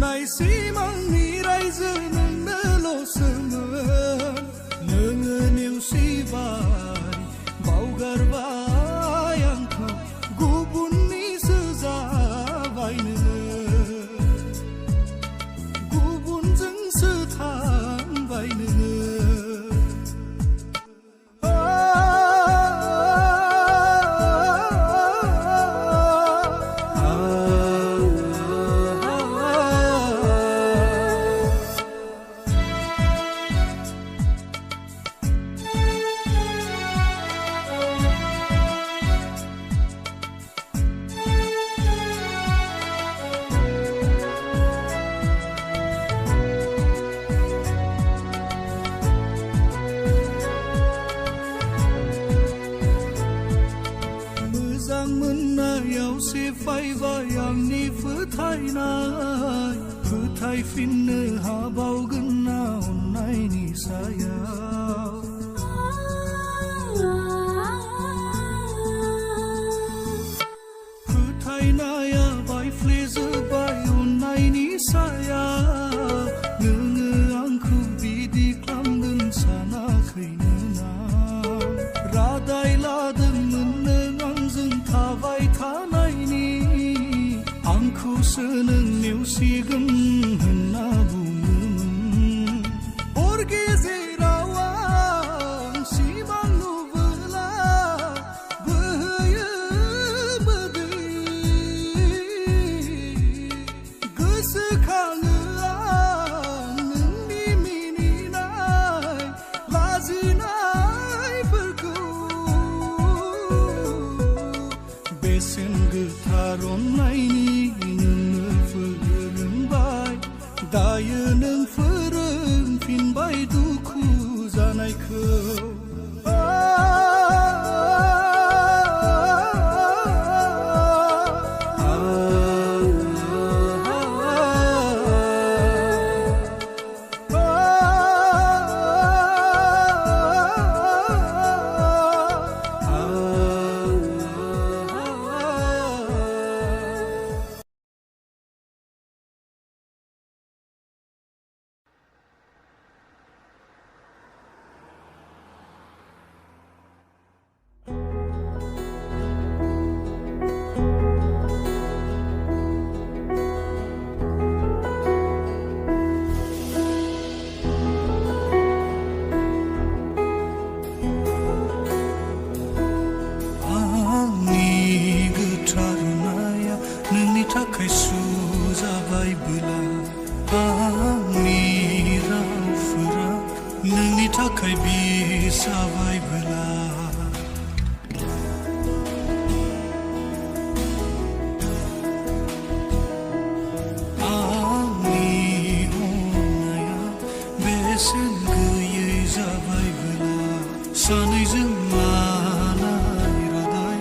नुनाय सिमांनि रायजो नोंनोल'सोमोन नोङो नेवसिबाय बावगारबाय आंखौ गुबुननिसो जाबाय नोङो गुबुनजोंसो थांबाय नोङो मोजां मोननायाव सेफायबाय आंनि फोथायनाय फोथायफिननो हाबावगोन ना अननायनि सायाव फोथायनाया बायफ्लेजोबबाय अननायनि सायाव नोङो आंखौ बिदि खालामगोन सानाखैनो ना रादाय लादोंमोन नों आंजों थाबाय थानायनि आंखौसो नों नेवसिगोन होनना बुङोमोन हर गेजेराव आं सिमां नुबोला बोहैयो मोदै गोसोखाङो आं नोंनि मिनिनाय लाजिनायफोरखौ बेसेन गोथार अननायनि नोंनो फोरोंबाय दायो नों फोरोंफिनबाय दुखु जानायखौ नोंनि थाखाय सुजाबायबोला आंनि रावफोरा नोंनि थाखाय बिसाबायबोला आंनि अननाया बेसेन गैयै जाबायबोला सानैजों लानाय रादाय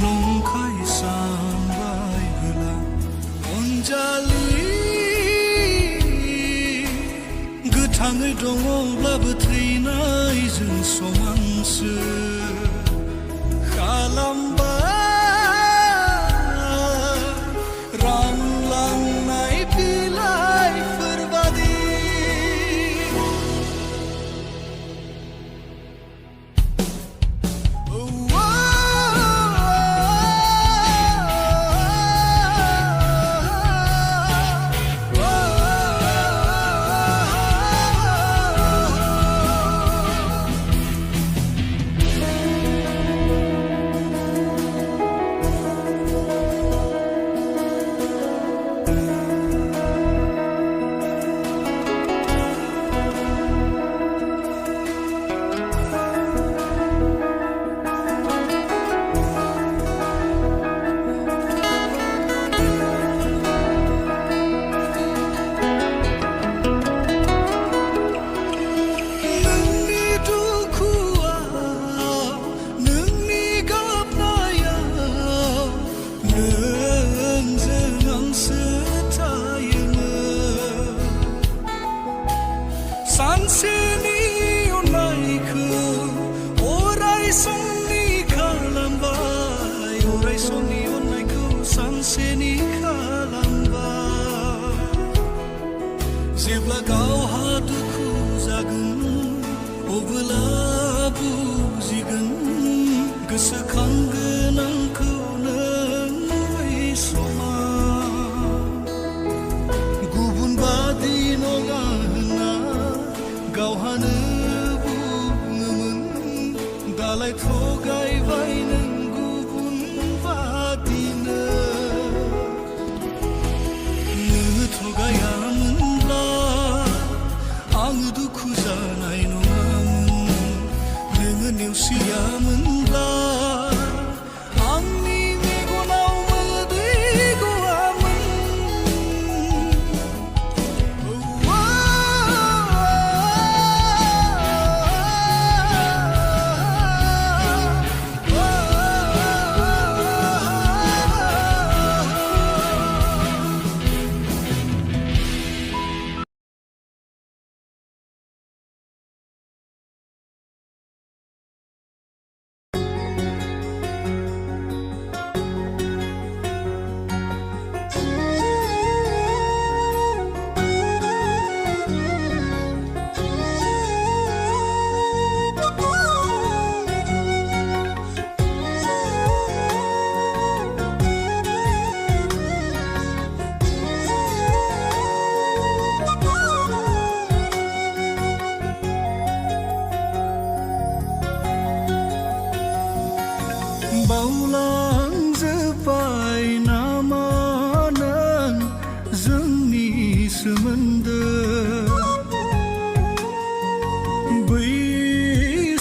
नंखाय सानबायबोला अनजालि गोथाङै दङब्लाबो थैनायजों समानसो खालामबाय रानलांनाय बिलाइफोरबादि जेब्ला गावहा दुखु जागोन अब्ला बुजिगोन गोसोखांगोन आंखौ नों बै समाव गुबुन बादि नङा होनना गावहानो बुङोमोन दालाय थगायबाय नों गुबुन बादिनो नों थगायामोनब्ला आङो दुखु जानाय नङामोन नोङो नेवसियामोनब्ला आंनि मेगनाव मोदै गवामोन बावलांजोब्बाय नामा नों जोंनि सोमोन्दो बै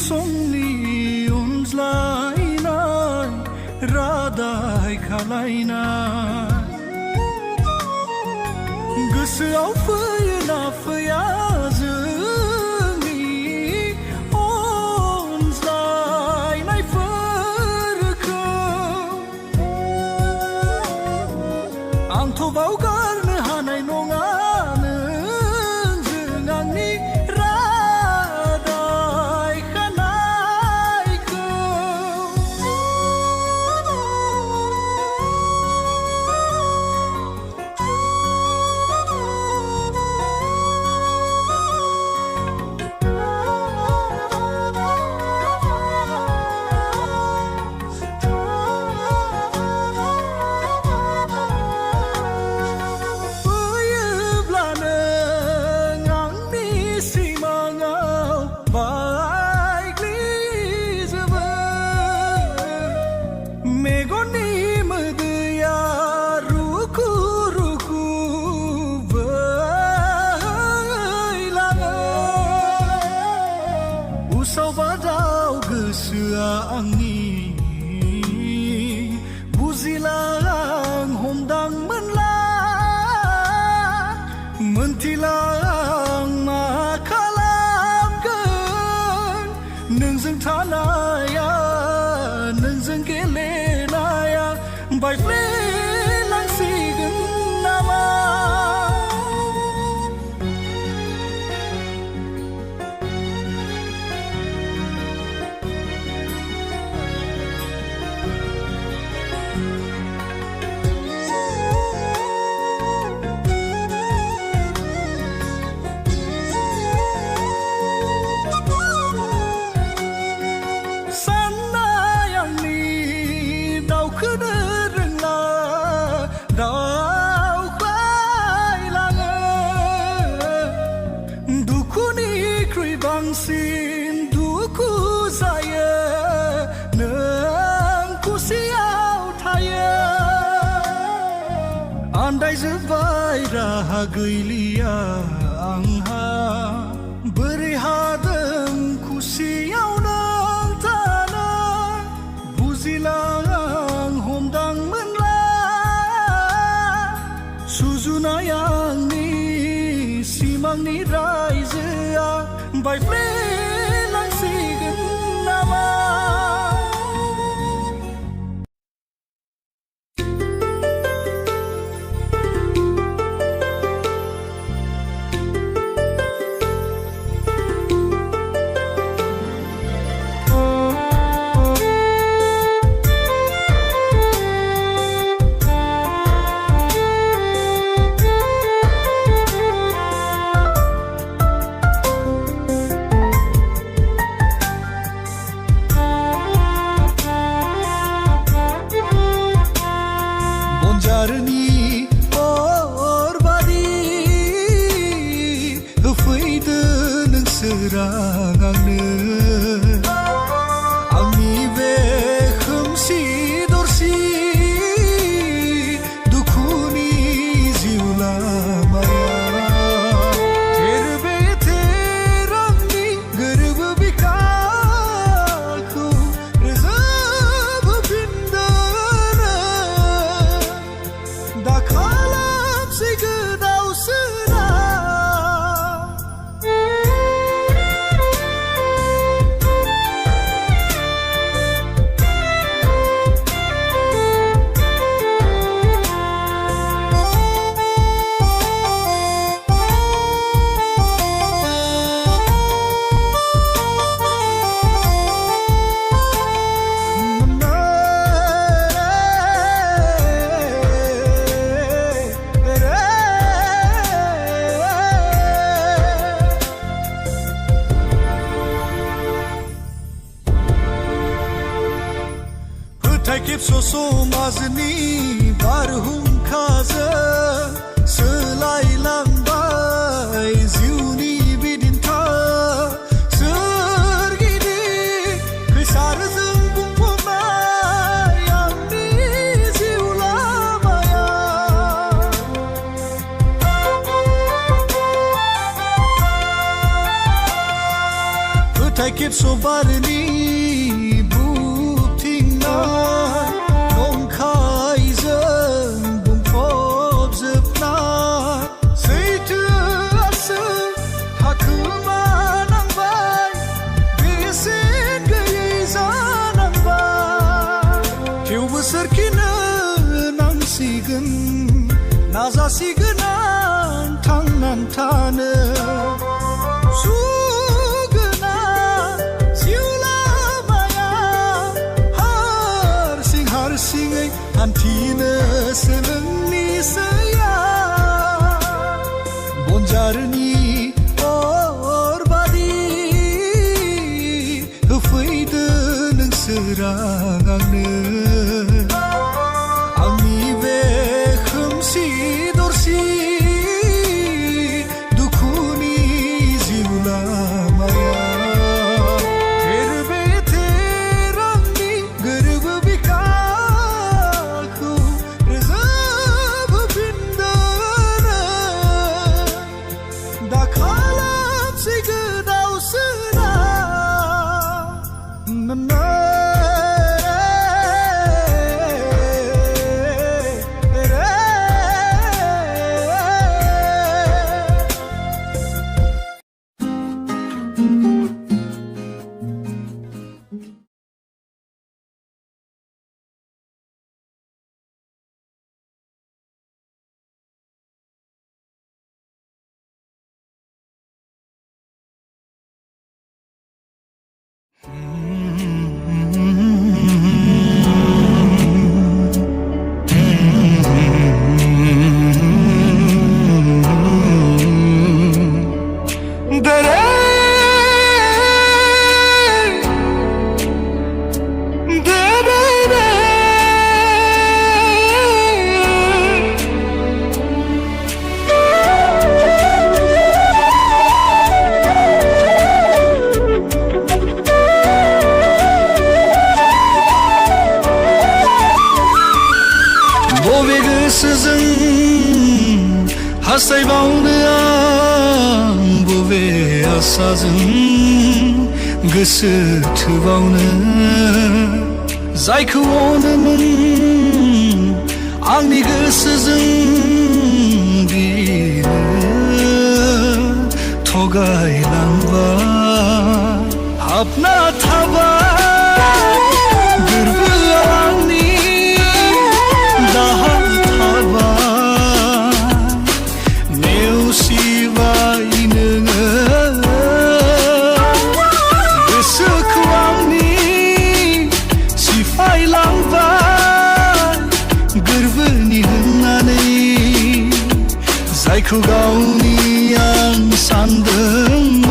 समनि अनज्लायनाय रादाय खालायनाय गोसोआव फैयोना फैया जोंनि अनज्लायनायफोरखौ आंथ' बावगारनो हानाय नङा नोंजों आंनि रादाय खानायखौ फैयोब्ला नों आंनि सिमाङाव बायग्लिजोबो मेगननि मोदैया रुखु रुखु बोहैलाङो उसाव बादाव गोसोआ आंनि बुजिला आं हमदांमोनला मोनथिला आं मा खालामगोन नोंजों थानाया नोंजों गेलेनाया बायफ्लेलांसिगोन नामा साननाय आंनि दावखोनो रोंला दावख्लायलाङो दुखुनिख्रुइ बांसिन दुखु जायो नों खुसियाव थायो आन्दायजोब्बाय राहा गैलिया आंहा बोरै हादों खुसियाव नों थानो बुजिला आं हमदांमोनला सुजुनाय आंनि सिमांनि रायजोआ बायफ्लेलांसिगोन नामा सोरां आंनो आंनि बे खोमसि दरसि दुखुनि जिउ लामाया तेरबे तेरांनि गोरबो बिखाखौ रोजाबफिनदोनो दा खालामसै गोदाव सोरां खेबस' समाजनि बारहुंखाजों सोलायलांबाय जिउनि बिदिन्था सोरगिदिं खैसारजों बुंफबनाय आंनि जिउ लामाया फोथाय खेबस' बारनि सोरखिनो नांसिगोन नाजासिगोन आं थांनानै थानो सुगोनां जिउ लामाया हारसिं हारसिङै हान्थिनो सोलोंनिसैया बनजारनि अरबादि होफैदो नों सोरां आंनो हास्थायबावनो आं बबे आसाजों गोसो थोबावनो जायखौ अनोमोन आंनि गोसोजों बेनो थगायलांबाय हाबना थाबाय गोरबोआ आंनि दाहार थाबाय नेवसिबाय नोङो गोसोखौ आंनि सिफायलांबाय गोरबोनि होननानै जायखौ गावनि आं सानदोंमोन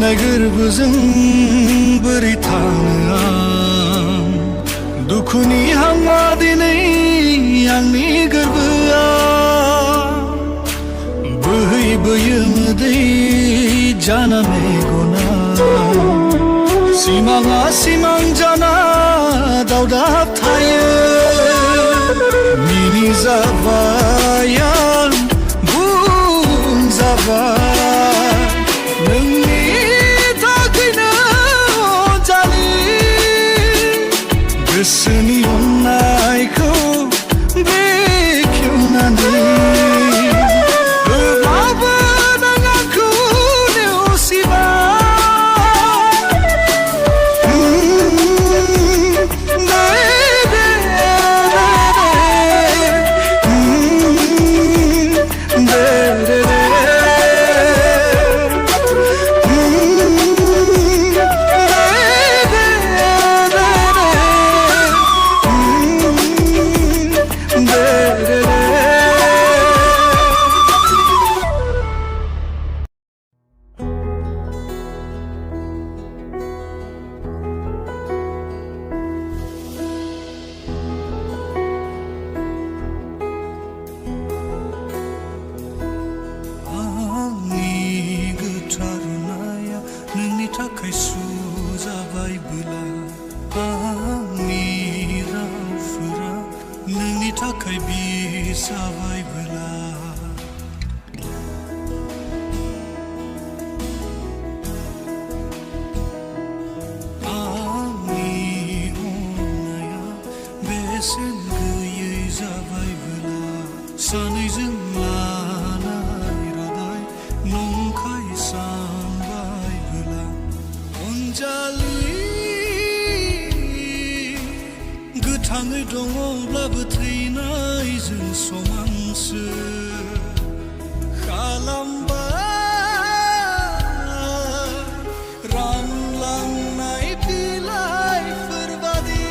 अन्नाय गोरबोजों बोरै थानो आं दुखुनि हांआ दिनै आंनि गोरबोआव बोहैबोयो मोदै जाना मेगना सिमाङा सिमां जाना दावदाब थायो मिनिजाबाय आं बुंजाबाय नोंनि थाखायनो अनजालि गोसोनि अननायखौ बेखेवनानै थाखाय बिसाबायबोला आंनि अननाया बेसेन गैयै जाबायबोला सानैजों लानाय रादाय नंखाय सानबायबोला अनजालि गोथाङै दङब्लाबो थैनायजों समानसो खालामबाय रानलांनाय बिलाइफोरबादि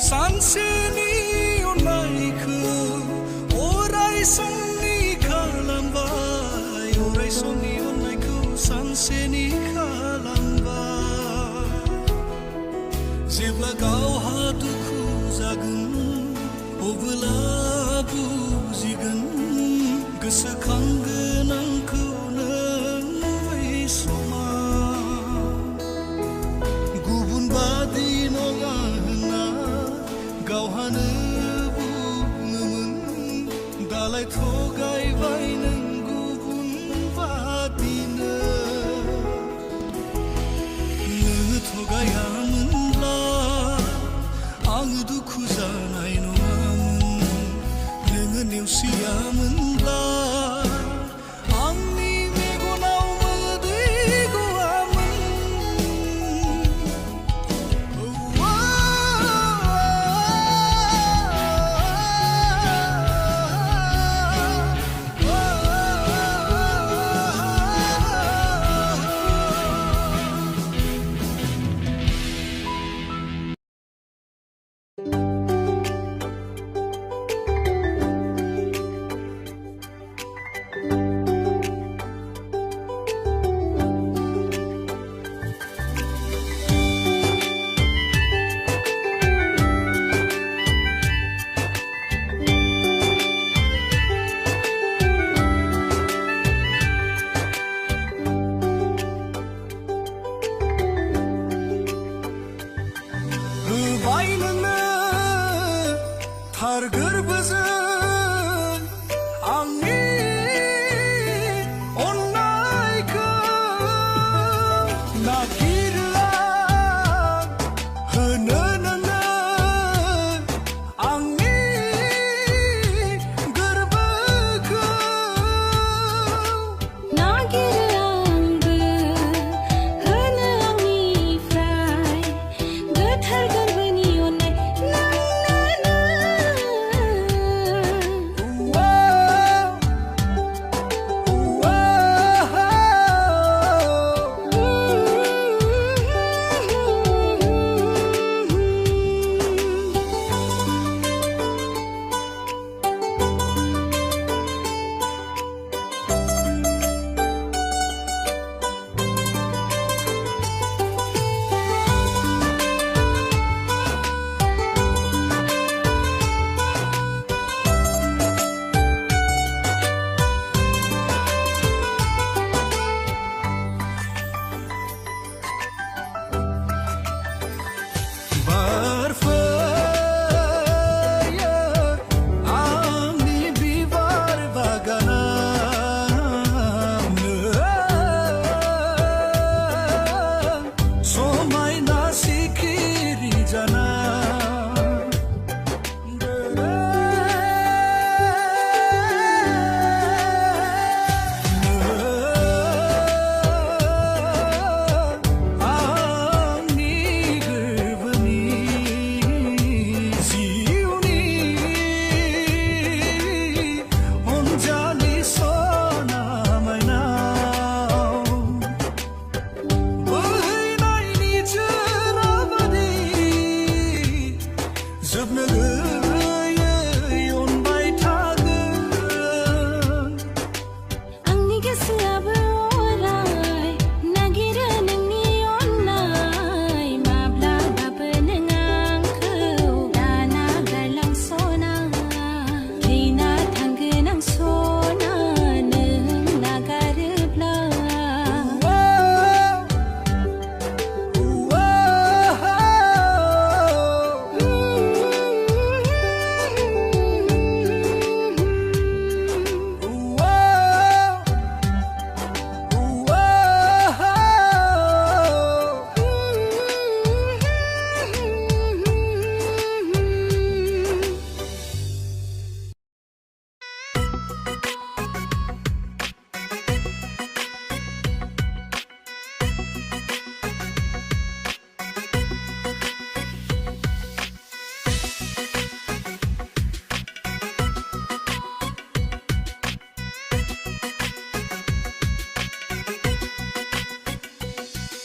सानसेनि अननायखौ अराय समनि खालामबाय अराय समनि अननायखौ सानसेनि खालामबाय जेब्ला गावहा दुखु जागोन अब्ला बुजिगोन गोसोखांगोन आंखौ नों बै समाव गुबुन बादि नङा गावहानो बुङोमोन दालाय थगायबाय नों गुबुन बादिनो नोङो थगायामोनब्ला आङो दुखु जानाय नङामोन नोङो नेवसियामोनब्ला आंनि मेगनाव मोदै गवामोन गोरबोजों आंनि अननायखौ नागिरो आं होनो नोंनो आंनि गोरबोखौ नागिरो आंबो होनो आंनिफ्राय गोथार गोरबोनि अननाय बारफैयो आंनि बिबार बागानावनो समायना सिखिरि जाना आंनि गोरबोनि जिउनि अनजालि सना मायनाव बोहैनाय निजोरा बादि जोबनो गैयै अनबाय थागोन आंनि गोसोआबो अराय नागिरो नोंनि अननाय माब्लाबाबो नों आंखौ दाना गारलांसना थैना थांगोन आं सना नों नागारोब्ला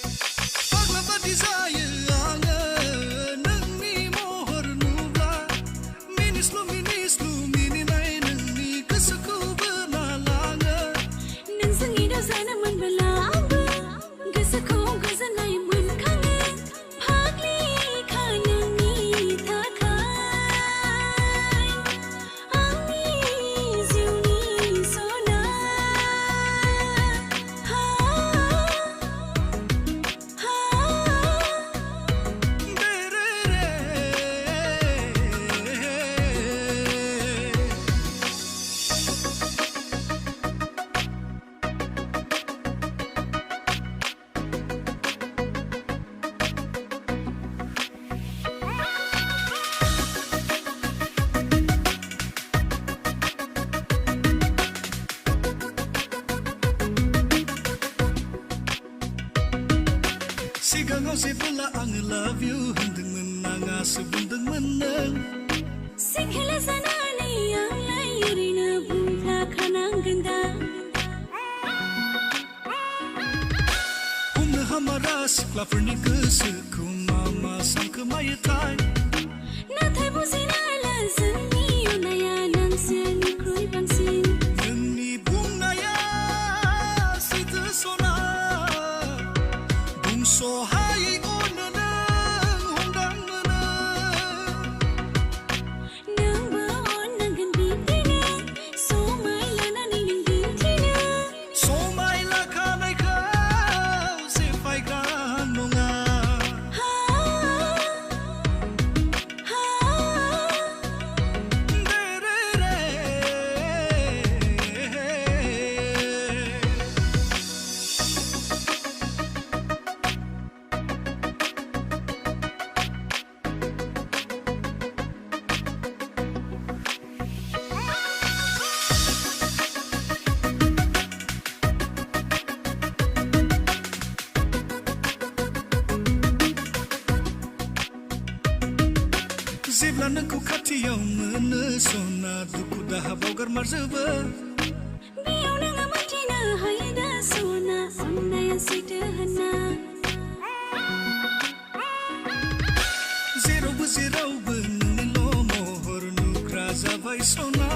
फाग्लाबादि जायो आङो नोंनि महर नुब्ला मिनिस्लु मिनिस्लु मिनिनाय नोंनि गोसोखौ बोना लाङो नोंजों एदाव जानो मोनबोला आंबो गोसोखौ गोजोननाय मोनखाङो फाग्लिखा नोंनि थाखाय आंनि जिउनि सना सिगाङाव जेबोला आङो लाभ इउ होनदोंमोन आङासो बुंदोंमोन नों सिखेला जानानै आंलाय ओरैनो बुंफ्लाखानांगोन दा हमनो हामारा सिख्लाफोरनि गोसोखौ मा मा सानखोमायोथाय नाथाय बुजिनाला जोंनि अननाया नोंसोरनिख्रुइ बांसिन नोंनि बुंनाया सैथो सना बुंस'हायै अनो नों हमदांनो नोंबो अननांगोन बिब्दिनो समाय लानानै नों दिन्थिनो समाय लाखानायखौ सेफायग्रा नङा जेब्ला नोंखौ खाथियाव मोनो सना दुखु दाहा बावगारमारजोबो बेयाव नोङो मोनथिनो हायो दा सना अननाया सैथो होनना जेरावबो जेरावबो नोंनिल' महर नुग्रा जाबाय सना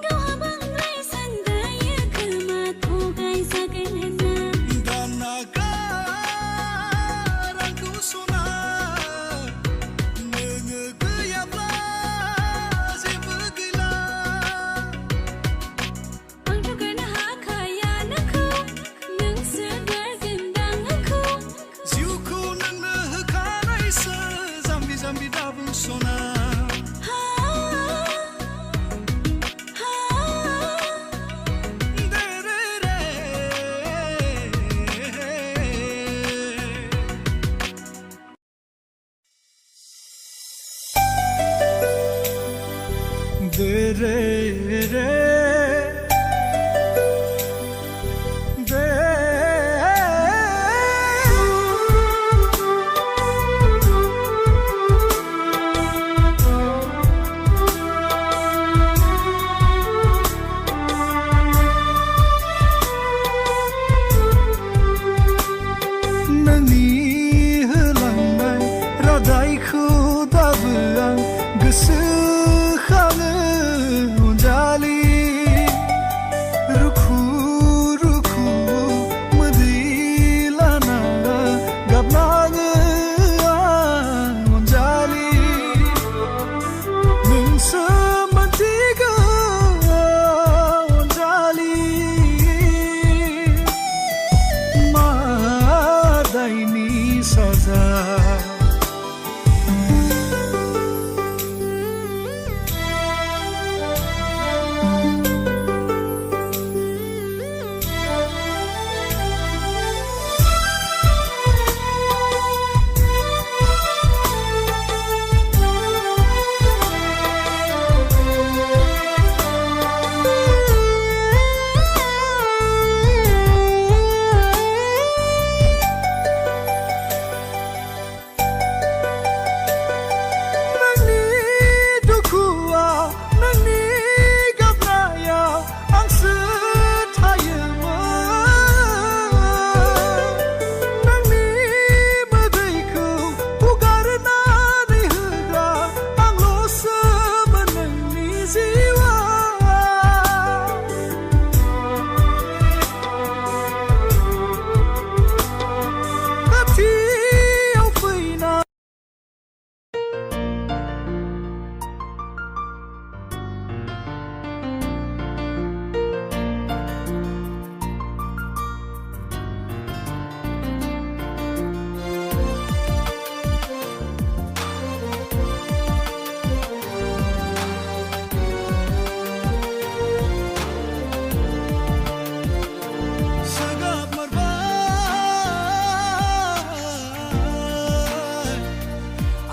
गावहा बांद्राय सानद्रायो खोमा थगाय जागोन होनना दाना गार आंखौ सना नोङो गैयाब्ला जेबो गैला आंथ' गारनो हाखाया नोंखौ नोंसो गारगोनदां आंखौ जिउखौ नोंनो होखानायसो जाम्बि जाम्बि दाबुं सना दे रे रे दे नोंनि होलांनाय रादायखौ दाबो आं गोसोखाङो अनजालि रुखु रुखु मोदै लाना गाबनाङो आं अनजालि नोंसो मोनथिगौ अनजालि मा दायनि साजा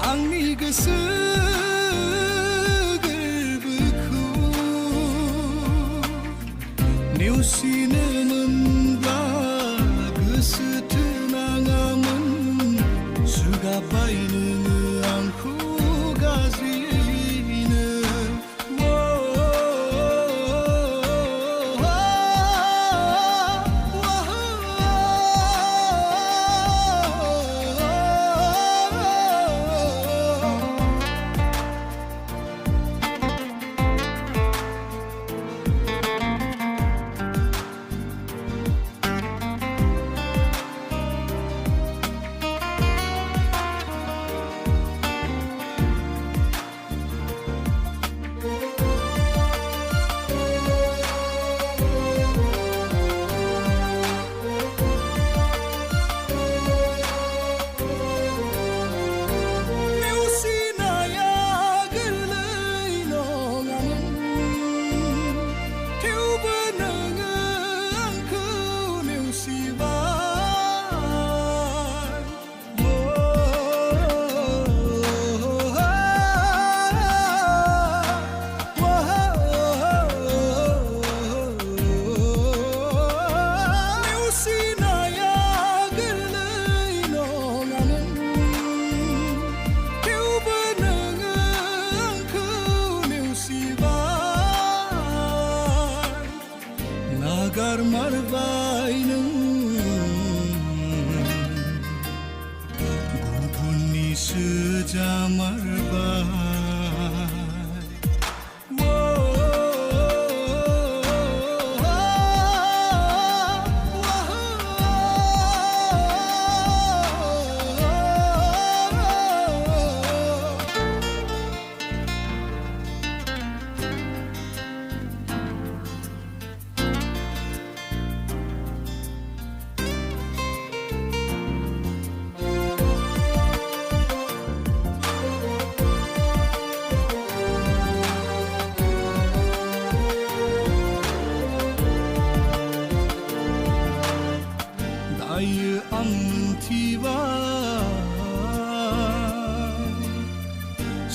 आंनि गोसो गोरबोखौ नेवसिनो मोनब्ला गोसो थोनाङामोन सुगाबाय नोङो आंखौ गाज्रियैनो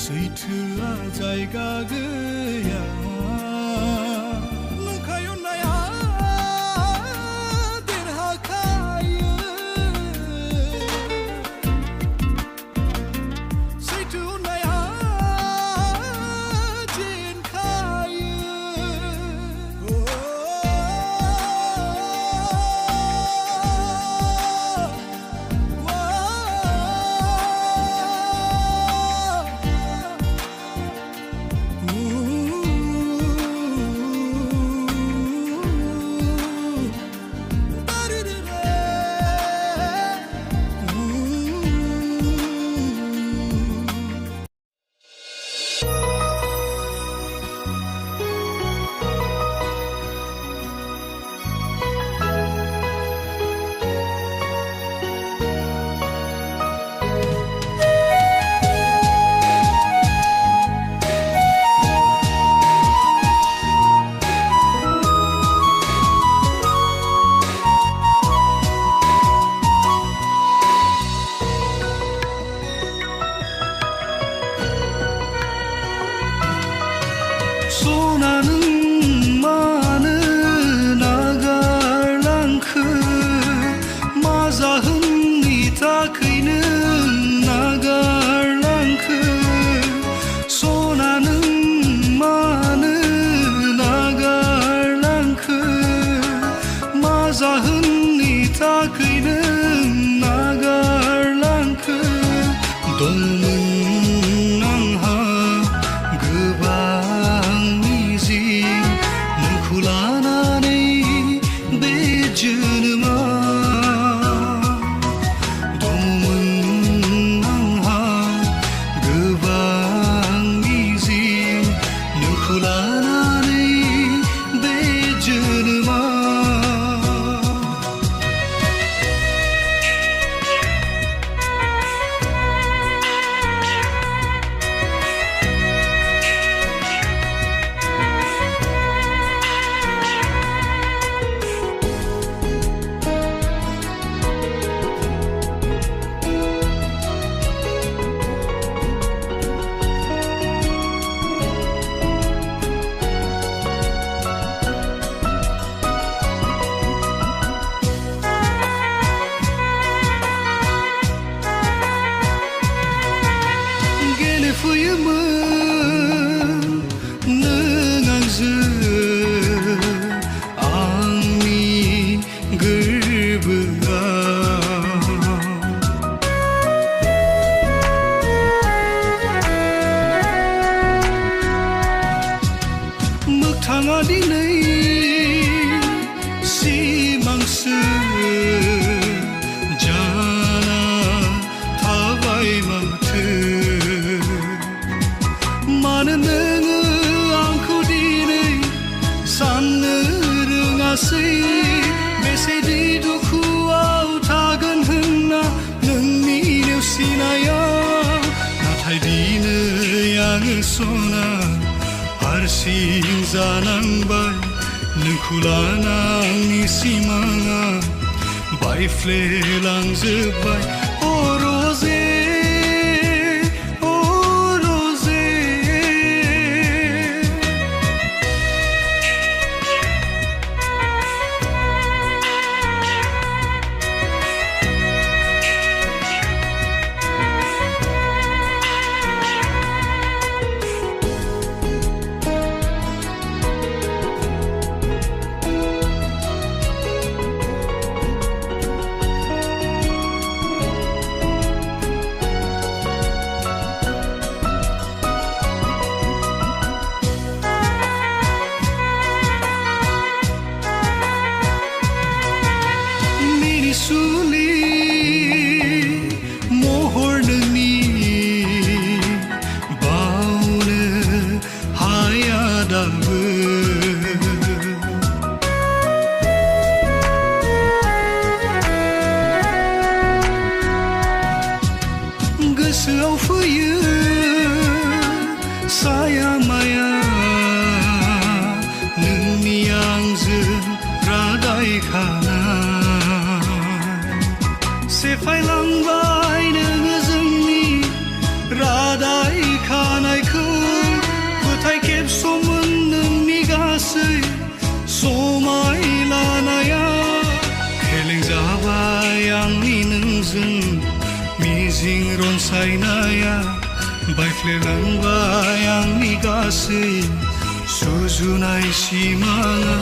सैथोआ जायगा गैया नंखाय अननाया देरहाखायो सैथो अननाया जेनखायो सनानों मानो नागारलांखो मा जाहोननि थाखैनो नागारलांखो सनानों मानो नागारलांखो मा जाहोननि थाखैनो नागारलांखो दंमोन आंहा गोबां नोंखौ लानानै बे जोनोमा दंमोन आंहा गोबां मिजिं नोंखौ लानानै बे जोनोमा फैयोमोन नों आंजों आंनि गोरबोआव मोगथाङा दिनै सिमांसो जाना थाबाय माथो मानो नोङो आंखौ दिनै साननो रोङासै बेसेदि दुखुआव थागोन होनना नोंनि नेवसिनाया नाथाय दिनै आङो सना हारसिं जानांबाय नोंखौ लाना आंनि सिमाङा बायफ्लेलांजोब्बाय रजे गोसोआव फैयो साया माया नोंनि आंजों रादाय खानाय सेफायलांबाय नोङो जोंनि रादाय खानायखौ फोथाय खेबस'मोन नोंनि गासै समाय लानाया फेलें जाबाय आंनि नोंजों मिजिं रनसायनाया बायफ्लेलांबाय आंनि गासै सुजुनाय सिमाङा